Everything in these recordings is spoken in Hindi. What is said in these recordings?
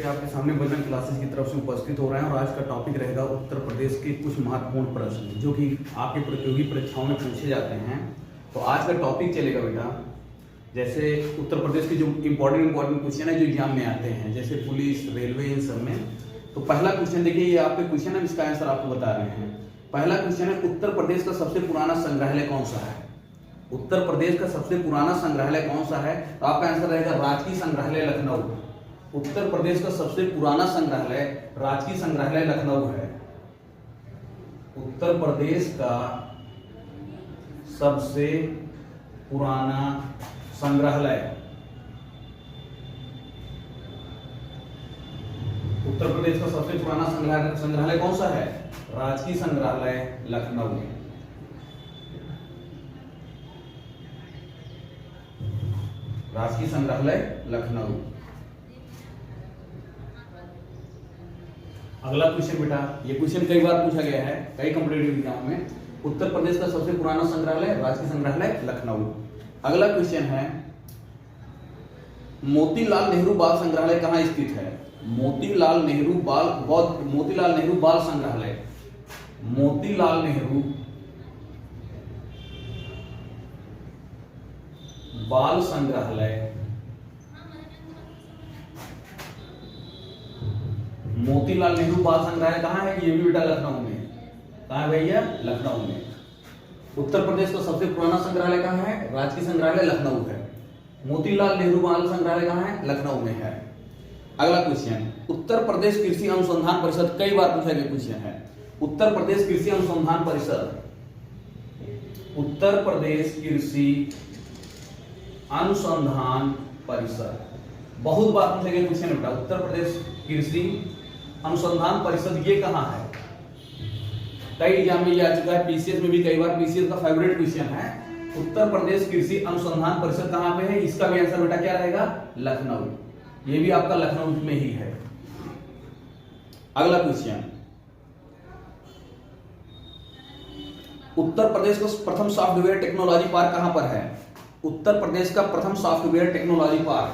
आपके सामने बजरंग क्लासेस की तरफ से उपस्थित हो रहे हैं और आज का टॉपिक रहेगा उत्तर प्रदेश के कुछ महत्वपूर्ण प्रश्न जो कि आपके प्रतियोगी परीक्षाओं में पूछे जाते हैं। तो आज का टॉपिक चलेगा बेटा, जैसे उत्तर प्रदेश के जो इंपॉर्टेंट क्वेश्चन है जो एग्जाम में आते हैं, जैसे पुलिस, रेलवे, इन सब में। तो पहला क्वेश्चन देखिए, ये आपके क्वेश्चन है, इसका आंसर आपको बता रहे हैं। पहला क्वेश्चन है, उत्तर प्रदेश का सबसे पुराना संग्रहालय कौन सा है? उत्तर प्रदेश का सबसे पुराना संग्रहालय कौन सा है? तो आपका आंसर रहेगा राजकीय संग्रहालय लखनऊ। उत्तर प्रदेश का सबसे पुराना संग्रहालय राजकीय संग्रहालय लखनऊ है। उत्तर प्रदेश का सबसे पुराना संग्रहालय, उत्तर प्रदेश का सबसे पुराना संग्रहालय कौन सा है? राजकीय संग्रहालय लखनऊ। राजकीय संग्रहालय लखनऊ। अगला क्वेश्चन बेटा, ये क्वेश्चन कई बार पूछा गया है कई कॉम्पिटिटिव एग्जाम में। उत्तर प्रदेश का सबसे पुराना संग्रहालय राजकीय संग्रहालय लखनऊ। अगला क्वेश्चन है, मोतीलाल नेहरू बाल संग्रहालय कहाँ स्थित है? मोतीलाल नेहरू बाल संग्रहालय, मोतीलाल नेहरू बाल संग्रहालय, मोतीलाल नेहरू बाल संग्रहालय कहाँ है? ये भी बेटा लखनऊ में। कहाँ है भैया? लखनऊ में। उत्तर प्रदेश का सबसे पुराना संग्रहालय कहाँ है? राजकीय संग्रहालय लखनऊ है। मोतीलाल नेहरू बाल संग्रहालय कहाँ है? लखनऊ में है। अगला क्वेश्चन, उत्तर प्रदेश कृषि अनुसंधान परिषद, कई बार पूछा गया क्वेश्चन है। उत्तर प्रदेश कृषि अनुसंधान परिषद, उत्तर प्रदेश कृषि अनुसंधान परिषद, बहुत बार पूछा गया क्वेश्चन बेटा। उत्तर प्रदेश कृषि अनुसंधान परिषद ये कहाँ है? कई एग्जाम में ये आ चुका है, पीसीएस में भी कई बार, पीसीएस का फेवरेट क्वेश्चन है। उत्तर प्रदेश कृषि अनुसंधान परिषद कहाँ पे है? इसका भी आंसर बेटा क्या रहेगा? लखनऊ। ये भी आपका लखनऊ में ही है। अगला क्वेश्चन, उत्तर प्रदेश का प्रथम सॉफ्टवेयर टेक्नोलॉजी पार्क कहां पर है? उत्तर प्रदेश का प्रथम सॉफ्टवेयर टेक्नोलॉजी पार्क,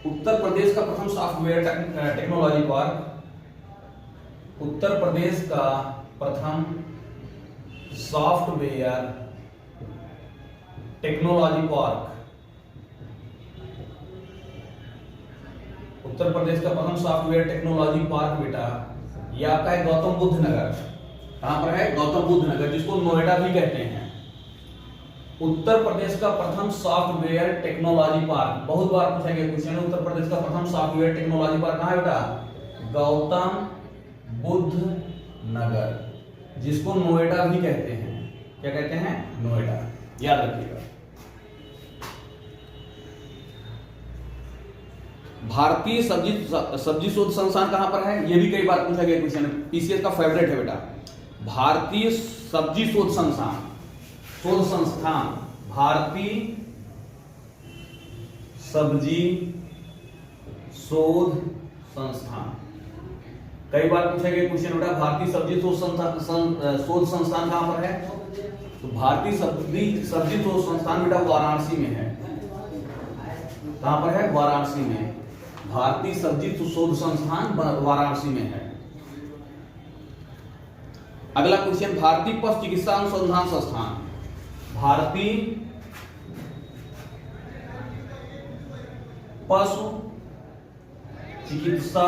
उत्तर प्रदेश का प्रथम सॉफ्टवेयर टेक्नोलॉजी पार्क, उत्तर प्रदेश का प्रथम सॉफ्टवेयर टेक्नोलॉजी पार्क, उत्तर प्रदेश का प्रथम सॉफ्टवेयर टेक्नोलॉजी पार्क बेटा ये आपका है गौतम बुद्ध नगर। कहां पर है? गौतम बुद्ध नगर, जिसको नोएडा भी कहते हैं। उत्तर प्रदेश का प्रथम सॉफ्टवेयर टेक्नोलॉजी पार्क, बहुत बार पूछा गया क्वेश्चन है। उत्तर प्रदेश का प्रथम सॉफ्टवेयर टेक्नोलॉजी पार्क कहां है बेटा? गौतम बुद्ध नगर, जिसको नोएडा भी कहते हैं। क्या कहते हैं? नोएडा, याद रखिएगा। भारतीय सब्जी शोध संस्थान कहां पर है? ये भी कई बार पूछा गया क्वेश्चन है, पीसीएस का फेवरेट है बेटा। भारतीय सब्जी शोध संस्थान, भारतीय सब्जी शोध संस्थान, कई बार पूछा गया क्वेश्चन बेटा। भारतीय सब्जी शोध संस्थान कहां पर है? तो भारतीय सब्जी शोध संस्थान बेटा वाराणसी में है। कहां पर है? वाराणसी में। भारतीय सब्जी शोध संस्थान वाराणसी में है। अगला क्वेश्चन, भारतीय पशु चिकित्सा अनुसंधान संस्थान, भारतीय पशु चिकित्सा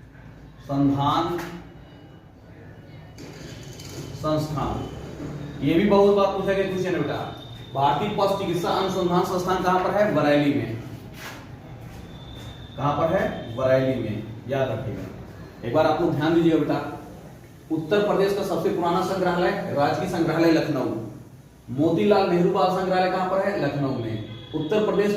अनुसंधान संस्थान, ये भी बहुत बार पूछा गया क्वेश्चन है बेटा। भारतीय पशु चिकित्सा अनुसंधान संस्थान कहां पर है? बरेली में। कहां पर है? बरेली में, याद रखिएगा। एक बार आप लोग ध्यान दीजिएगा बेटा, उत्तर प्रदेश का सबसे पुराना संग्रहालय राजकीय संग्रहालय लखनऊ। मोतीलाल नेहरू बाल संग्रहालय कहां पर है? लखनऊ में। उत्तर प्रदेश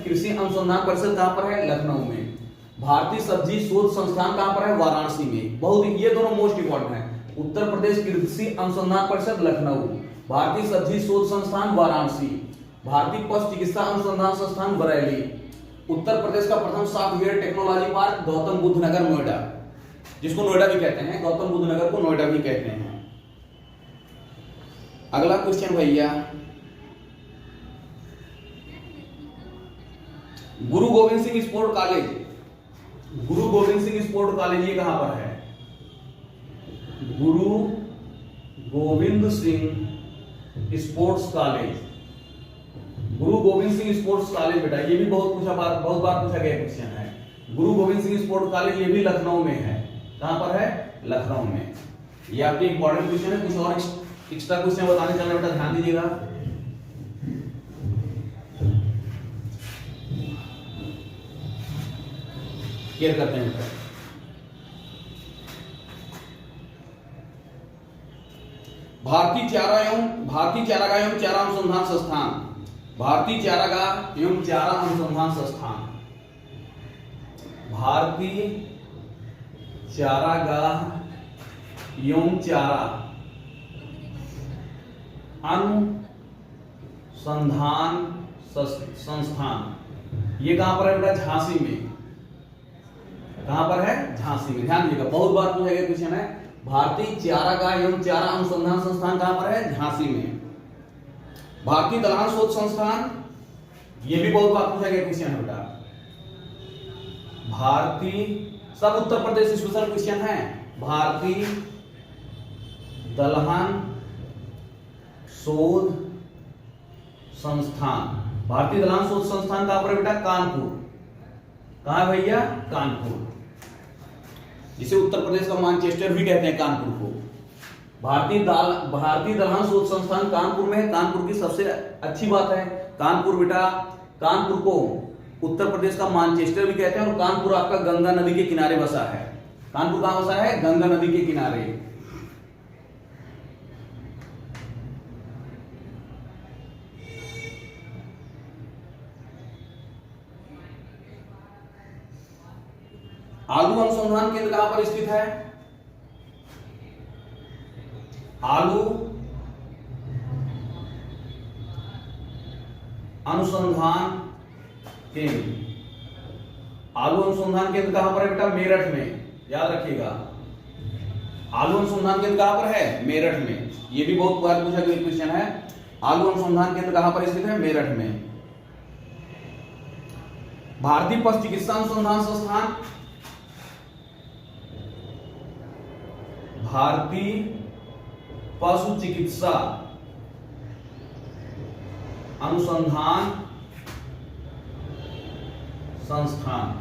कृषि अनुसंधान परिषद कहां पर है? लखनऊ में। भारतीय सब्जी शोध संस्थान कहां पर है? वाराणसी में। बहुत ये दोनों मोस्ट इंपॉर्टेंट है। उत्तर प्रदेश कृषि अनुसंधान परिषद लखनऊ, भारतीय सब्जी शोध संस्थान वाराणसी, भारतीय पशु चिकित्सा अनुसंधान संस्थान बरेली, उत्तर प्रदेश का प्रथम software technology park Gautam Buddh Nagar Noida, जिसको नोएडा भी कहते हैं, गौतम बुद्ध नगर को नोएडा भी कहते हैं। अगला क्वेश्चन भैया, गुरु गोविंद सिंह स्पोर्ट कॉलेज, गुरु गोविंद सिंह स्पोर्ट कॉलेज ये कहां पर है? गुरु गोविंद सिंह स्पोर्ट्स कॉलेज, गुरु गोविंद सिंह स्पोर्ट्स कॉलेज बेटा, ये भी बहुत बार पूछा गया क्वेश्चन है। गुरु गोविंद सिंह स्पोर्ट्स कॉलेज ये भी लखनऊ में है। कहां पर है? लखनऊ में। ये आपके इंपॉर्टेंट क्वेश्चन है। कुछ और एक्स्ट्रा क्वेश्चन बताने चलना बेटा, ध्यान दीजिएगा। क्लियर करते हैं बेटा। भारतीय चारागाह एवं चारा अनुसंधान संस्थान, भारतीय चारागाह एवं चारा अनुसंधान संस्थान, भारतीय चारागाह एवं चारा अनुसंधान संस्थान, ये कहां पर है बेटा? झांसी में। कहां पर है? झांसी में। ध्यान दीजिएगा, बहुत बार पूछा गया क्वेश्चन है। भारतीय चारागाह एवं चारा अनुसंधान संस्थान कहां पर है? झांसी में। भारतीय दलहन शोध संस्थान, ये भी बहुत बार पूछा गया क्वेश्चन है बेटा। भारतीय, सब उत्तर प्रदेश स्पेशल क्वेश्चन है। भारतीय दलहन शोध संस्थान, भारतीय दलहन शोध संस्थान कहां पर है बेटा? कानपुर। कहां है भैया? कानपुर, जिसे उत्तर प्रदेश का मानचेस्टर भी कहते हैं कानपुर को। भारतीय दलहन शोध संस्थान कानपुर में है। कानपुर की सबसे अच्छी बात है, कानपुर बेटा, कानपुर को उत्तर प्रदेश का मानचेस्टर भी कहते हैं। और कानपुर आपका गंगा नदी के किनारे बसा है। कानपुर कहां बसा है? गंगा नदी के किनारे। आलू अनुसंधान केंद्र कहां पर स्थित है? आलू अनुसंधान केंद्र, आलू अनुसंधान केंद्र कहां पर है बेटा? मेरठ में। याद रखिएगा, आलू अनुसंधान केंद्र कहां पर है? मेरठ में। ये भी बहुत बार पूछा गया क्वेश्चन है। आलू अनुसंधान केंद्र कहां पर स्थित है? मेरठ में। भारतीय पशु चिकित्सा अनुसंधान संस्थान, भारतीय पशु चिकित्सा अनुसंधान संस्थान,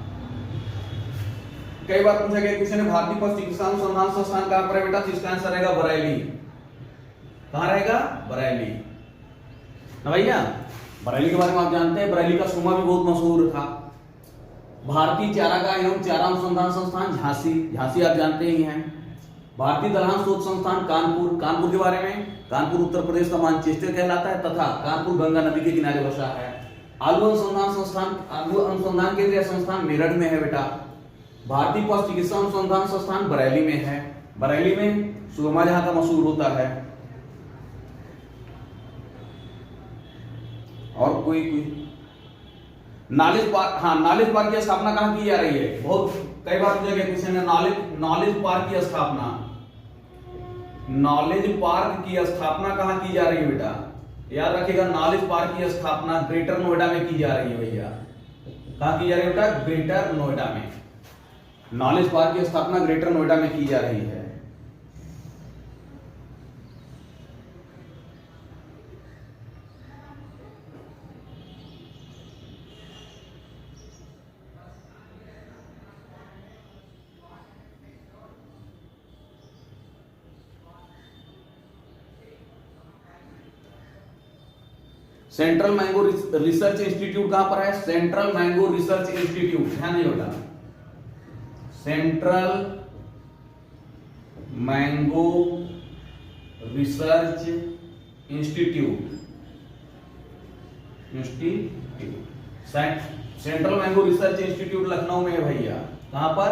कई बार पूछा गया क्वेश्चन है। भारतीय पशु चिकित्सा अनुसंधान संस्थान कहां पर है बेटा? तो इसका आंसर रहेगा बरेली। कहां रहेगा? बरेली ना भैया। बरेली के बारे में आप जानते हैं, बरेली का सुरमा भी बहुत मशहूर था। भारतीय चारागाह एवं चारा अनुसंधान संस्थान झांसी, झांसी आप जानते ही हैं। भारतीय दलहन शोध संस्थान कानपुर, कानपुर के बारे में, कानपुर उत्तर प्रदेश का मानचेस्टर कहलाता है तथा कानपुर गंगा नदी के किनारे बसा है। आलू अनुसंधान संस्थान, आलू अनुसंधान केंद्र या संस्थान मेरठ में है बेटा। भारतीय पशु चिकित्सा अनुसंधान संस्थान बरेली में है। बरेली में सुरमा जहां का मशहूर होता है। और कोई नॉलेज पार्क, हाँ, नॉलेज पार्क की स्थापना कहां की जा रही है? बहुत कई बार पूछा गया क्वेश्चन है। नॉलेज पार्क की स्थापना, नॉलेज पार्क की स्थापना कहां की जा रही है बेटा? याद रखिएगा, नॉलेज पार्क की स्थापना ग्रेटर नोएडा में की जा रही है भैया। कहां की जा रही है बेटा? ग्रेटर नोएडा में। नॉलेज पार्क की स्थापना ग्रेटर नोएडा में की जा रही है। सेंट्रल मैंगो रिसर्च इंस्टीट्यूट कहां पर है? सेंट्रल मैंगो रिसर्च इंस्टीट्यूट, ध्यान नहीं बेटा, central mango research institute, central mango research institute Lucknow में है भैया। कहां पर?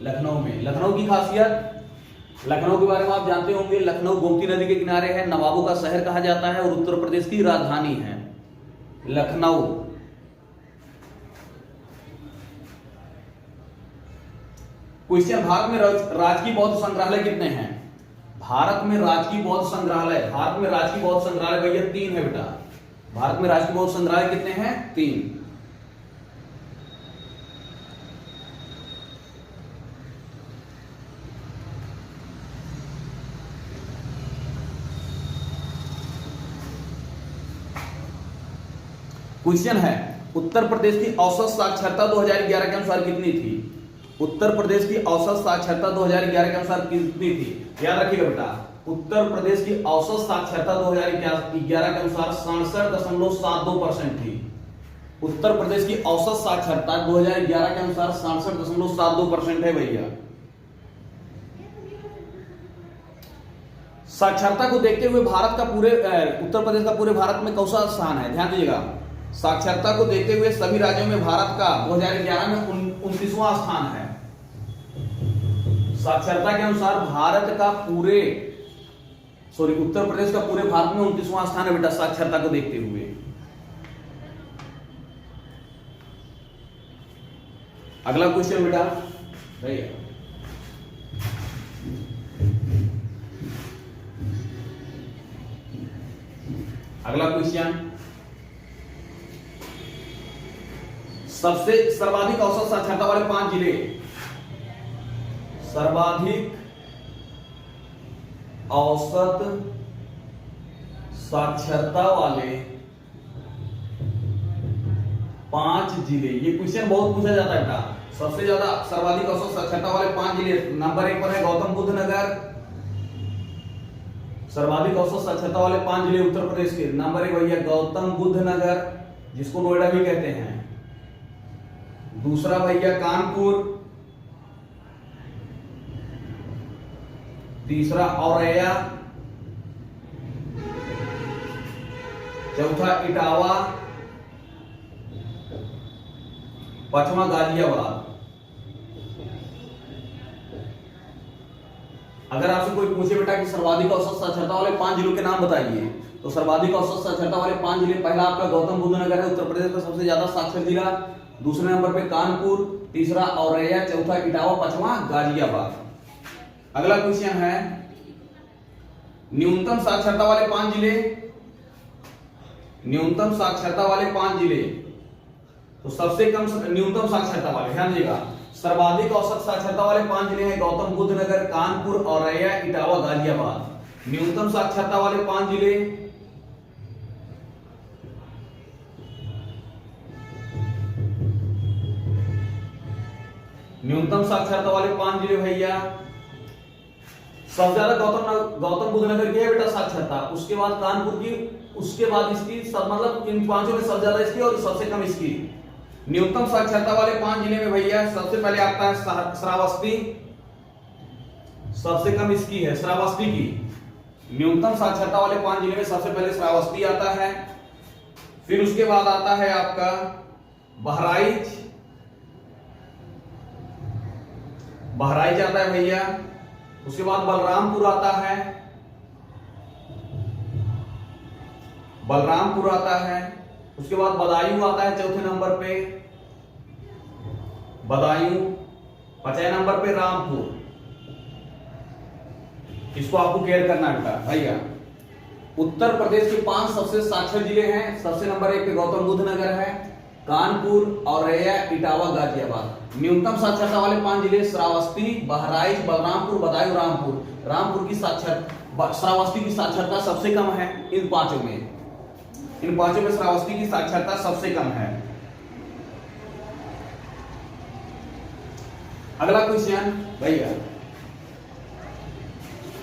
लखनऊ में। लखनऊ की खासियत, लखनऊ के बारे में आप जानते होंगे, लखनऊ गोमती नदी के किनारे है, नवाबों का शहर कहा जाता है और उत्तर प्रदेश की राजधानी है लखनऊ। क्वेश्चन, भारत में राजकीय बौद्ध संग्रहालय कितने हैं? भारत में राजकीय बौद्ध संग्रहालय, भारत में राजकीय बौद्ध संग्रहालय भैया 3 है बेटा। भारत में राजकीय बौद्ध संग्रहालय कितने हैं? 3। क्वेश्चन है, उत्तर प्रदेश की औसत साक्षरता 2011 के अनुसार कितनी थी? उत्तर प्रदेश की औसत साक्षरता 2011 के अनुसार कितनी थी? याद रखिएगा बेटा, उत्तर प्रदेश की औसत साक्षरता 2011 के अनुसार 67.72% थी। उत्तर प्रदेश की औसत साक्षरता 2011 के अनुसार 67.72% है भैया। साक्षरता को देखते हुए भारत का पूरे उत्तर प्रदेश का पूरे भारत में कौन सा स्थान है? ध्यान दीजिएगा, साक्षरता को देखते हुए सभी राज्यों में भारत का 2011 में 29वां स्थान है। साक्षरता के अनुसार भारत का उत्तर प्रदेश का पूरे भारत में 29वां स्थान है बेटा, साक्षरता को देखते हुए। अगला क्वेश्चन बेटा भैया, अगला क्वेश्चन, सबसे सर्वाधिक औसत साक्षरता वाले 5 जिले, सर्वाधिक औसत साक्षरता वाले 5 जिले। ये क्वेश्चन बहुत पूछा जाता है बेटा। सबसे ज्यादा सर्वाधिक औसत साक्षरता वाले 5 जिले, नंबर 1 पर है गौतम बुद्ध नगर। सर्वाधिक औसत साक्षरता वाले 5 जिले उत्तर प्रदेश के, नंबर 1 भैया गौतम बुद्ध नगर, जिसको नोएडा भी कहते हैं। दूसरा भैया कानपुर, तीसरा औरैया, चौथा इटावा, पांचवा गाजियाबाद। अगर आपसे कोई पूछे बेटा कि सर्वाधिक औसत साक्षरता वाले 5 जिलों के नाम बताइए, तो सर्वाधिक औसत साक्षरता वाले 5 जिले, पहला आपका गौतम बुद्ध नगर है, उत्तर प्रदेश का सबसे ज्यादा साक्षर जिला। दूसरे नंबर पे कानपुर, तीसरा औरैया, चौथा इटावा, पांचवा गाजियाबाद। अगला क्वेश्चन है, न्यूनतम साक्षरता वाले 5 जिले, न्यूनतम साक्षरता वाले 5 जिले, तो सबसे कम न्यूनतम साक्षरता वाले, ध्यान दीजिएगा, सर्वाधिक औसत साक्षरता वाले 5 जिले हैं गौतम बुद्ध नगर, कानपुर, औरैया, इटावा, गाजियाबाद। न्यूनतम साक्षरता वाले 5 जिले, न्यूनतम साक्षरता वाले 5 जिले भैया, सबसे ज्यादा गौतम बुद्ध नगर की है बेटा साक्षरता, उसके बाद कानपुर की, उसके बाद इसकी, सब मतलब इन 5 में सबसे ज्यादा इसकी और सबसे कम इसकी। न्यूनतम साक्षरता वाले 5 जिले में भैया सबसे पहले आता है श्रावस्ती, सबसे कम इसकी है श्रावस्ती की। न्यूनतम साक्षरता वाले 5 जिले में सबसे पहले श्रावस्ती आता है, फिर उसके बाद आता है आपका बहराइच, बहराइच आता है भैया, उसके बाद बलरामपुर आता है, बलरामपुर आता है, उसके बाद बदायूं आता है चौथे नंबर पे, बदायूं, 5वें नंबर पे रामपुर। इसको आपको केयर करना है बेटा भैया। उत्तर प्रदेश के 5 सबसे साक्षर जिले हैं, सबसे नंबर 1 पे गौतम बुद्ध नगर है, कानपुर, औरैया, इटावा, गाजियाबाद। न्यूनतम साक्षरता वाले 5 जिले श्रावस्ती, बहराइच, बलरामपुर, बदायूं, रामपुर। रामपुर की श्रावस्ती की साक्षरता सबसे कम है इन 5 में, इन 5 में श्रावस्ती की साक्षरता सबसे कम है। अगला क्वेश्चन भैया,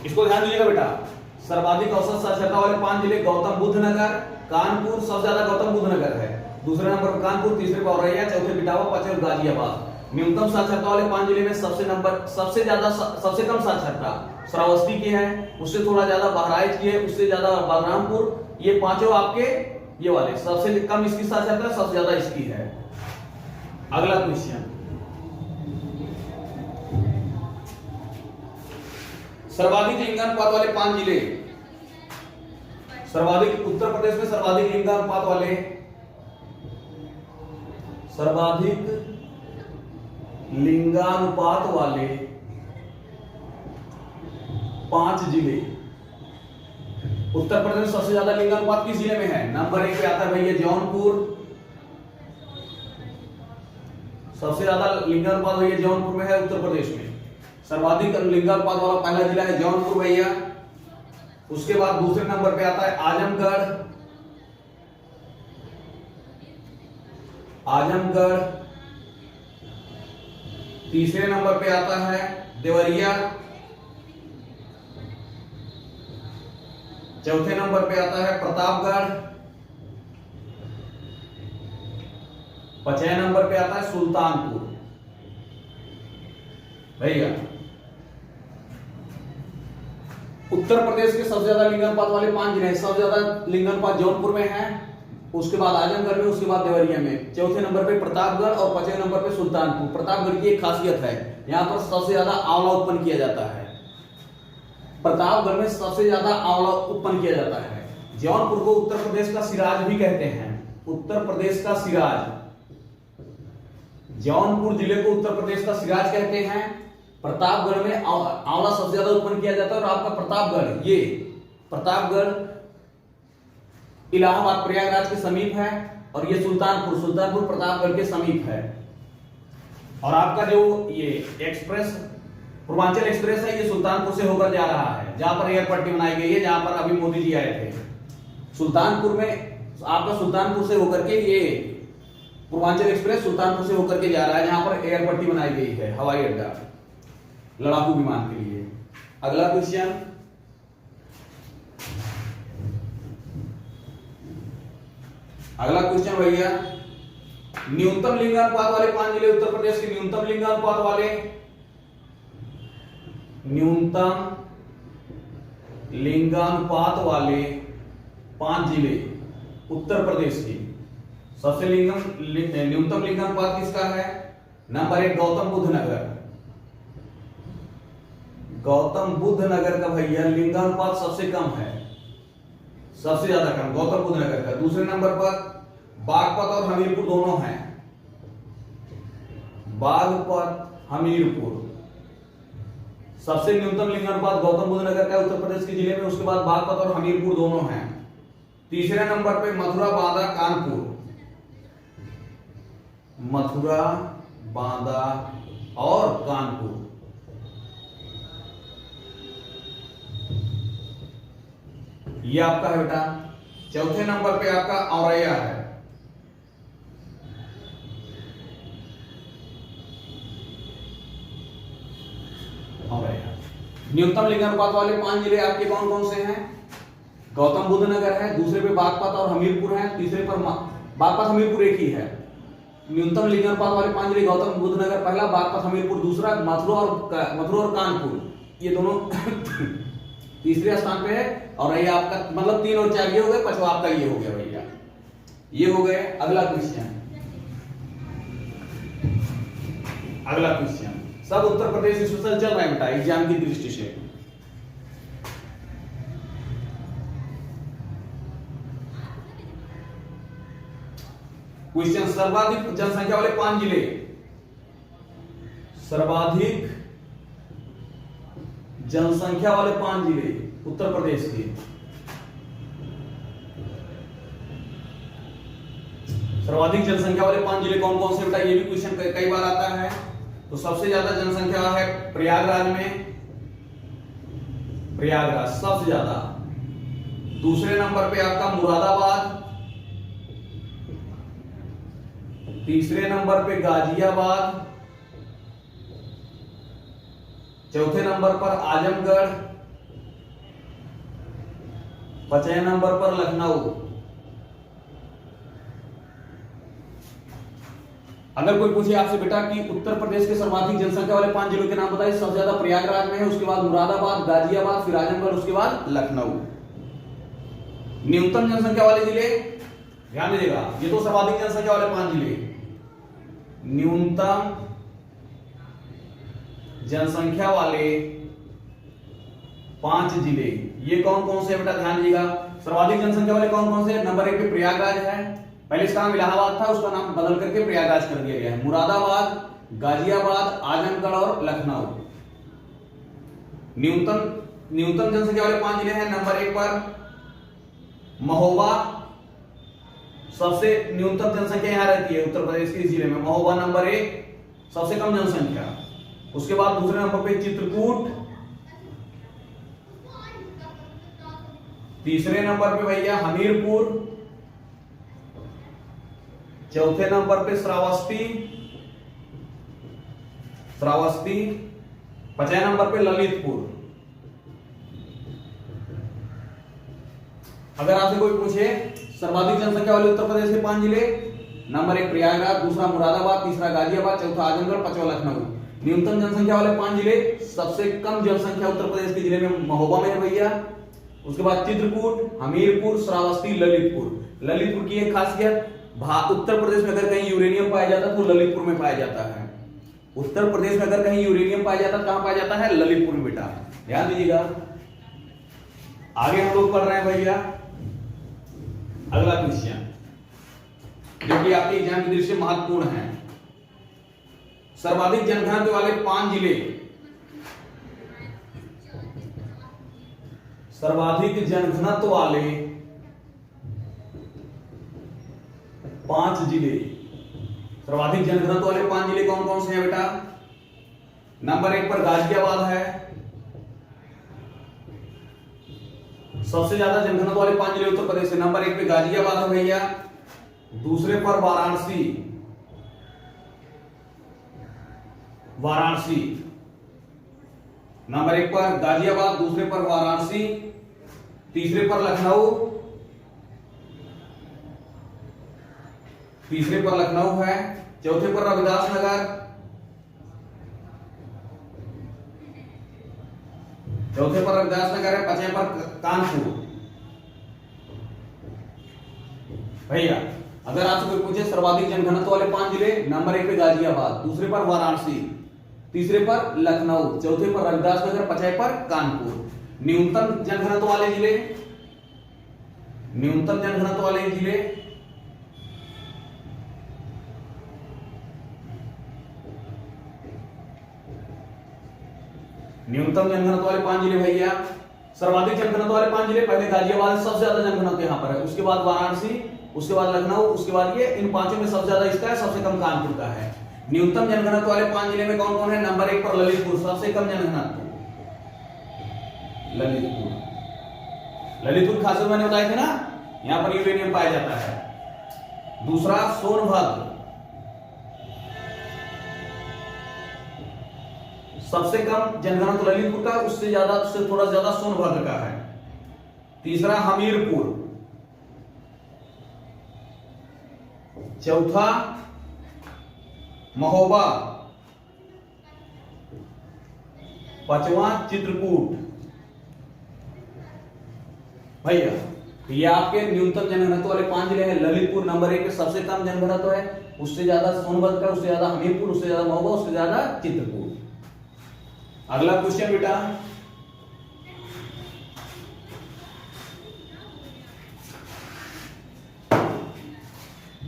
इसको ध्यान दीजिएगा बेटा, सर्वाधिक औसत साक्षरता वाले 5 जिले गौतम बुद्ध नगर, कानपुर, सबसे ज्यादा गौतम बुद्ध नगर है, दूसरे नंबर पर कानपुर, तीसरे पर औरैया, चौथे इटावा, पांचवें गाजियाबाद। न्यूनतम साक्षरता वाले 5 जिले में सबसे ज्यादा सबसे कम साक्षरता श्रावस्ती की है, उससे थोड़ा ज्यादा बहराइच की है, उससे ज्यादा बलरामपुर। ये 5 आपके ये वाले, सबसे कम इसकी साक्षरता, सबसे ज्यादा इसकी है। अगला क्वेश्चन, सर्वाधिक लिंगानुपात वाले 5 जिले, सर्वाधिक उत्तर प्रदेश में सर्वाधिक लिंगानुपात वाले, सर्वाधिक लिंगानुपात वाले 5 जिले। उत्तर प्रदेश में सबसे ज्यादा लिंगानुपात किस जिले में है? नंबर 1 पे आता है भैया जौनपुर, सबसे ज्यादा लिंगानुपात भैया जौनपुर में है उत्तर प्रदेश में। सर्वाधिक लिंगानुपात वाला पहला जिला है जौनपुर भैया। उसके बाद दूसरे नंबर पे आता है आजमगढ़, आजमगढ़, तीसरे नंबर पे आता है देवरिया, चौथे नंबर पे आता है प्रतापगढ़, पांचवें नंबर पे आता है सुल्तानपुर। भैया उत्तर प्रदेश के सबसे ज्यादा लिंगानुपात वाले 5 जिले हैं। सबसे ज्यादा लिंगानुपात जौनपुर में है, उसके बाद आजमगढ़ में, उसके बाद देवरिया में, चौथे नंबर पे प्रतापगढ़ और पांचवें नंबर पे सुल्तानपुर। प्रतापगढ़ की एक खासियत है, यहाँ पर सबसे ज्यादा आंवला उत्पन्न किया जाता है। प्रतापगढ़ में सबसे ज्यादा आंवला उत्पन्न किया जाता है। जौनपुर को उत्तर प्रदेश का सिराज भी कहते हैं। उत्तर प्रदेश का सिराज, जौनपुर जिले को उत्तर प्रदेश का सिराज कहते हैं। प्रतापगढ़ में आंवला सबसे ज्यादा उत्पन्न किया जाता है। और आपका प्रतापगढ़, ये प्रतापगढ़ इलाहाबाद प्रयागराज के समीप है, और ये सुल्तानपुर प्रतापगढ़ के समीप है। और आपका जो ये एक्सप्रेस, पूर्वांचल एक्सप्रेस है, ये सुल्तानपुर से होकर जा रहा है, जहां पर एयरपट्टी बनाई गई है, जहां पर अभी मोदी जी आए थे। सुल्तानपुर में आपका सुल्तानपुर से होकर के ये पूर्वांचल एक्सप्रेस सुल्तानपुर से होकर के जा रहा है, जहां पर एयरपट्टी बनाई गई है, हवाई अड्डा लड़ाकू विमान के लिए। अगला क्वेश्चन, अगला क्वेश्चन भैया, न्यूनतम लिंगानुपात वाले 5 जिले उत्तर प्रदेश के। न्यूनतम लिंगानुपात वाले 5 जिले उत्तर प्रदेश के। सबसे न्यूनतम लिंगानुपात किसका है? नंबर 1 गौतम बुद्ध नगर। गौतम बुद्ध नगर का भैया लिंगानुपात सबसे कम है, सबसे ज्यादा कम गौतम बुद्ध नगर का। दूसरे नंबर पर बागपत और हमीरपुर दोनों हैं। बागपत, हमीरपुर, सबसे न्यूनतम लिंगानुपात गौतम बुद्ध नगर का उत्तर प्रदेश के जिले में। उसके बाद बागपत और हमीरपुर दोनों हैं। तीसरे नंबर पे मथुरा, बांदा, कानपुर। मथुरा, बांदा और कानपुर। ये आपका है बेटा। चौथे नंबर पे आपका औरैया है। औरैया। न्यूनतम लिंगानुपात वाले 5 जिले आपके कौन कौन से हैं? गौतम बुद्ध नगर है, दूसरे पे बागपत और हमीरपुर है, तीसरे पर बागपत हमीरपुर एक ही है। न्यूनतम लिंगानुपात वाले 5 जिले गौतम बुद्ध नगर पहला, बागपत हमीरपुर दूसरा, मथुरा और कानपुर ये दोनों तीसरे स्थान पे है। और ये आपका मतलब 3 और 4 ये हो गए, पांचवा आपका ये हो गया भैया, ये हो गए। अगला क्वेश्चन, अगला क्वेश्चन सब उत्तर प्रदेश स्पेशल चल रहा है बेटा एग्जाम की दृष्टि से। क्वेश्चन, सर्वाधिक जनसंख्या वाले 5 जिले। सर्वाधिक जनसंख्या वाले 5 जिले उत्तर प्रदेश के। सर्वाधिक जनसंख्या वाले 5 जिले कौन कौन से बेटा? ये भी क्वेश्चन कई बार आता है। तो सबसे ज्यादा जनसंख्या है प्रयागराज में, प्रयागराज सबसे ज्यादा। दूसरे नंबर पे आपका मुरादाबाद, तीसरे नंबर पे गाजियाबाद, चौथे नंबर पर आजमगढ़, पांचवें नंबर पर लखनऊ। अगर कोई पूछे आपसे बेटा कि उत्तर प्रदेश के सर्वाधिक जनसंख्या वाले 5 जिलों के नाम बताइए, सबसे ज्यादा प्रयागराज में है, उसके बाद मुरादाबाद, गाजियाबाद, फिर आजमगढ़, उसके बाद लखनऊ। न्यूनतम जनसंख्या वाले जिले ध्यान दीजिएगा, ये तो सर्वाधिक जनसंख्या वाले 5 जिले। न्यूनतम जनसंख्या वाले 5 जिले ये कौन कौन से बेटा? ध्यान दीजिएगा, सर्वाधिक जनसंख्या वाले कौन कौन से? नंबर 1 पे प्रयागराज है, पहले इसका नाम इलाहाबाद था, उसका नाम बदल करके प्रयागराज कर दिया गया है। मुरादाबाद, गाजियाबाद, आजमगढ़ और लखनऊ। न्यूनतम जनसंख्या वाले 5 जिले हैं। नंबर 1 पर महोबा, सबसे न्यूनतम जनसंख्या यहां रहती है उत्तर प्रदेश के जिले में। महोबा नंबर 1, सबसे कम जनसंख्या। उसके बाद दूसरे नंबर पे चित्रकूट, तीसरे नंबर पे भैया हमीरपुर, चौथे नंबर पे श्रावस्ती, पांचवें नंबर पे ललितपुर। अगर आपसे कोई पूछे सर्वाधिक जनसंख्या वाले उत्तर प्रदेश के 5 जिले, नंबर 1 प्रयागराज, दूसरा मुरादाबाद, तीसरा गाजियाबाद, चौथा आजमगढ़, पांचवा लखनऊ। न्यूनतम जनसंख्या वाले 5 जिले, सबसे कम जनसंख्या उत्तर प्रदेश के जिले में महोबा में है भैया। उसके बाद चित्रकूट, हमीरपुर, श्रावस्ती, ललितपुर। ललितपुर की एक खासियत, उत्तर प्रदेश में अगर कहीं यूरेनियम पाया जाता है तो ललितपुर में पाया जाता है। उत्तर प्रदेश में अगर कहीं यूरेनियम पाया जाता है कहां पाया जाता है? ललितपुर में बेटा, ध्यान दीजिएगा। आगे हम लोग पढ़ रहे हैं भैया अगला क्वेश्चन, जो कि आपके एग्जाम की दृष्टि से महत्वपूर्ण है। सर्वाधिक जनघनत्व वाले 5 जिले, सर्वाधिक जनघनत्व वाले 5 जिले, सर्वाधिक जनघनत्व वाले 5 जिले कौन कौन से हैं बेटा? नंबर 1 पर गाजियाबाद है, सबसे ज्यादा जनघनत्व वाले 5 जिले उत्तर प्रदेश से। नंबर 1 पे गाजियाबाद है भैया, दूसरे पर वाराणसी, नंबर 1 पर गाजियाबाद, दूसरे पर वाराणसी, तीसरे पर लखनऊ है, चौथे पर रविदास नगर, है, पांचवें पर कानपुर। भैया अगर आपसे कोई पूछे सर्वाधिक जनघनत्व वाले 5 जिले, नंबर 1 पे गाजियाबाद, दूसरे पर वाराणसी, तीसरे पर लखनऊ, चौथे पर रविदास नगर, पांचवें पर कानपुर। न्यूनतम जनघनत्व वाले जिले, न्यूनतम जनघनत्व वाले 5 जिले भैया, सर्वाधिक जनघनत्व वाले 5 जिले, पहले गाजियाबाद सबसे ज्यादा जनघनत्व यहां पर है, उसके बाद वाराणसी, उसके बाद लखनऊ, उसके बाद ये, इन पांचों में सबसे ज्यादा इसका है, सबसे कम कानपुर का है। न्यूनतम जनघनत्व वाले 5 जिले में कौन कौन है? नंबर 1 पर ललितपुर, सबसे कम जनघनत्व ललितपुर खासकर मैंने बताए थे ना, यहां पर यूरेनियम पाया जाता है। दूसरा सोनभद्र, सबसे कम जनघनत्व ललितपुर का, उससे थोड़ा ज्यादा सोनभद्र का है। तीसरा हमीरपुर, चौथा महोबा, पांचवा चित्रकूट। भैया ये आपके न्यूनतम जनघनत्व वाले 5 जिले हैं। ललितपुर नंबर 1 पे सबसे कम जनघनत्व है, उससे ज्यादा सोनभद्र का, उससे ज्यादा हमीरपुर, उससे ज्यादा महोबा, उससे ज्यादा चित्रकूट। अगला क्वेश्चन बेटा,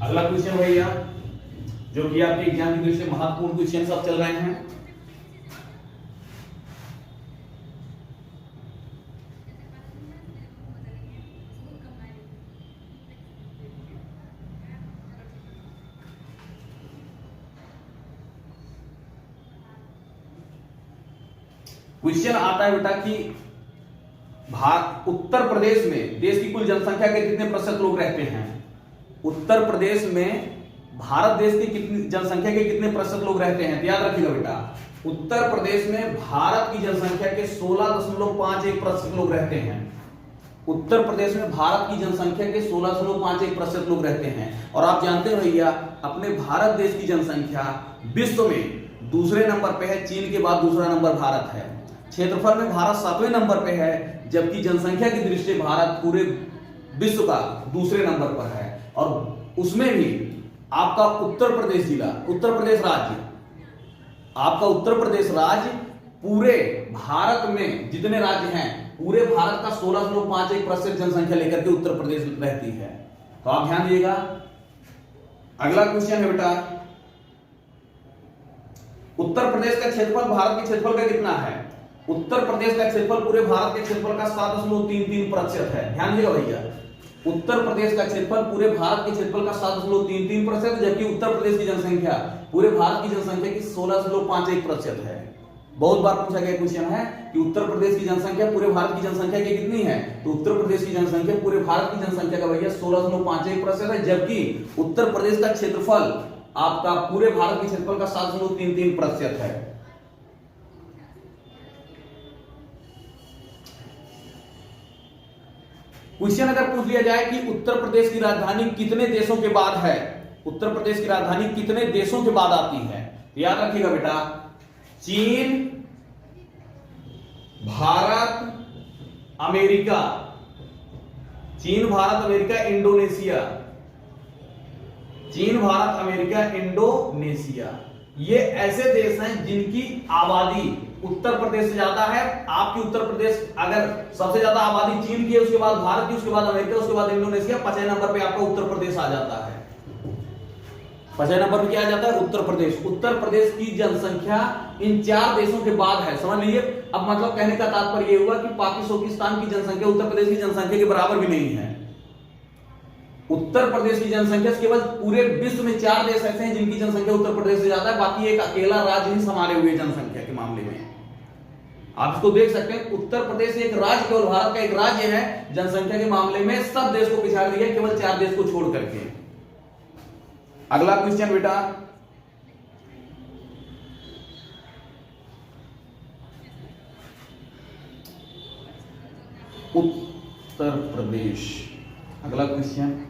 अगला क्वेश्चन भैया, जो कि आपके एग्जाम की दृष्टि से महत्वपूर्ण क्वेश्चन सब चल रहे हैं। क्वेश्चन आता है बेटा कि उत्तर प्रदेश में देश की कुल जनसंख्या के कितने प्रतिशत लोग रहते हैं? उत्तर प्रदेश में भारत देश की कितनी जनसंख्या के कितने प्रतिशत लोग रहते हैं? याद रखिएगा बेटा, उत्तर प्रदेश में भारत की जनसंख्या के 16.51% लोग रहते हैं। उत्तर प्रदेश में भारत की जनसंख्या के 16.51% लोग रहते हैं। और आप जानते हो भैया, अपने भारत देश की जनसंख्या विश्व में दूसरे नंबर पे है, चीन के बाद दूसरा नंबर भारत है। क्षेत्रफल में भारत 7वें नंबर पे है, जबकि जनसंख्या की दृष्टि से भारत पूरे विश्व का दूसरे नंबर पर है। और उसमें भी आपका उत्तर प्रदेश राज्य, आपका उत्तर प्रदेश राज्य पूरे भारत में जितने राज्य हैं, पूरे भारत का 16.51% जनसंख्या लेकर के उत्तर प्रदेश रहती है। तो आप ध्यान दीजिएगा। अगला क्वेश्चन है बेटा, उत्तर प्रदेश का क्षेत्रफल भारत के क्षेत्रफल का कितना है? उत्तर प्रदेश का क्षेत्रफल पूरे भारत के क्षेत्रफल का 7.33% है। ध्यान दीजिएगा भैया, उत्तर प्रदेश का क्षेत्रफल पूरे भारत के क्षेत्रफल का 7.33%, जबकि उत्तर प्रदेश की जनसंख्या पूरे भारत की जनसंख्या की 16.51% है। बहुत बार पूछा गया क्वेश्चन है कि उत्तर प्रदेश की जनसंख्या पूरे भारत की जनसंख्या की कितनी है, तो उत्तर प्रदेश की जनसंख्या पूरे भारत की जनसंख्या का भैया 16.51% है, जबकि उत्तर प्रदेश का क्षेत्रफल आपका पूरे भारत के क्षेत्रफल का 7.33% है। क्वेश्चन अगर पूछ लिया जाए कि उत्तर प्रदेश की राजधानी कितने देशों के बाद है, उत्तर प्रदेश की राजधानी कितने देशों के बाद आती है, याद रखिएगा बेटा, चीन, भारत, अमेरिका, चीन, भारत, अमेरिका, इंडोनेशिया, चीन, भारत, अमेरिका, इंडोनेशिया, ये ऐसे देश हैं जिनकी आबादी उत्तर प्रदेश से ज्यादा है। आपकी उत्तर प्रदेश अगर सबसे ज्यादा आबादी चीन की है, उसके बाद भारत की, उसके बाद अमेरिका, उसके बाद इंडोनेशिया, 5वें नंबर पे आपका उत्तर प्रदेश आ जाता है। 5वें नंबर पे क्या आ जाता है, उत्तर प्रदेश। उत्तर प्रदेश की जनसंख्या इन 4 देशों के बाद है, समझ लीजिए। अब मतलब कहने का तात्पर्य यह हुआ कि पाकिस्तान की जनसंख्या उत्तर प्रदेश की जनसंख्या के बराबर भी नहीं है। उत्तर प्रदेश की जनसंख्या केवल पूरे विश्व में 4 देश ऐसे हैं जिनकी जनसंख्या उत्तर प्रदेश से ज्यादा है, बाकी एक अकेला राज्य ही संभाले हुए जनसंख्या के मामले में। आप इसको देख सकते हैं, उत्तर प्रदेश एक राज्य, केवल भारत का एक राज्य है, जनसंख्या के मामले में सब देश को पिछाड़ दिया, केवल 4 देश को छोड़ करके। अगला क्वेश्चन बेटा, उत्तर प्रदेश, अगला क्वेश्चन,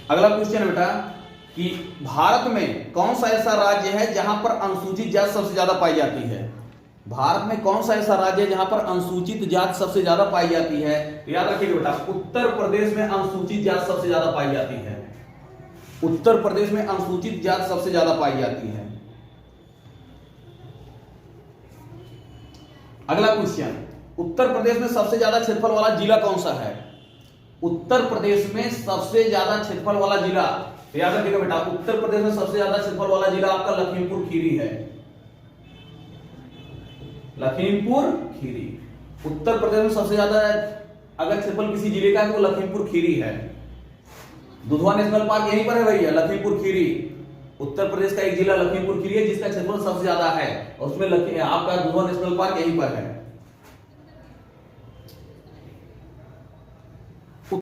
अगला क्वेश्चन बेटा कि भारत में कौन सा ऐसा राज्य है जहां पर अनुसूचित जाति सबसे ज्यादा पाई जाती है, भारत में कौन सा ऐसा राज्य है जहां पर अनुसूचित जाति सबसे ज्यादा पाई जाती है, याद रखिएगा बेटा, उत्तर प्रदेश में अनुसूचित जाति सबसे ज्यादा पाई जाती है, उत्तर प्रदेश में अनुसूचित जाति सबसे ज्यादा पाई जाती है। अगला क्वेश्चन, उत्तर प्रदेश में सबसे ज्यादा क्षेत्रफल वाला जिला कौन सा है, उत्तर प्रदेश में सबसे ज्यादा क्षेत्रफल वाला जिला, याद रखिएगा बेटा, उत्तर प्रदेश में सबसे ज्यादा क्षेत्रफल वाला जिला आपका लखीमपुर खीरी है, लखीमपुर खीरी। उत्तर प्रदेश में सबसे ज्यादा अगर क्षेत्रफल किसी जिले का है तो लखीमपुर खीरी है। दुधवा नेशनल पार्क यहीं पर है भैया, लखीमपुर खीरी। उत्तर प्रदेश का एक जिला लखीमपुर खीरी है जिसका क्षेत्रफल सबसे ज्यादा है, और उसमें आपका दुधवा नेशनल पार्क यहीं पर है।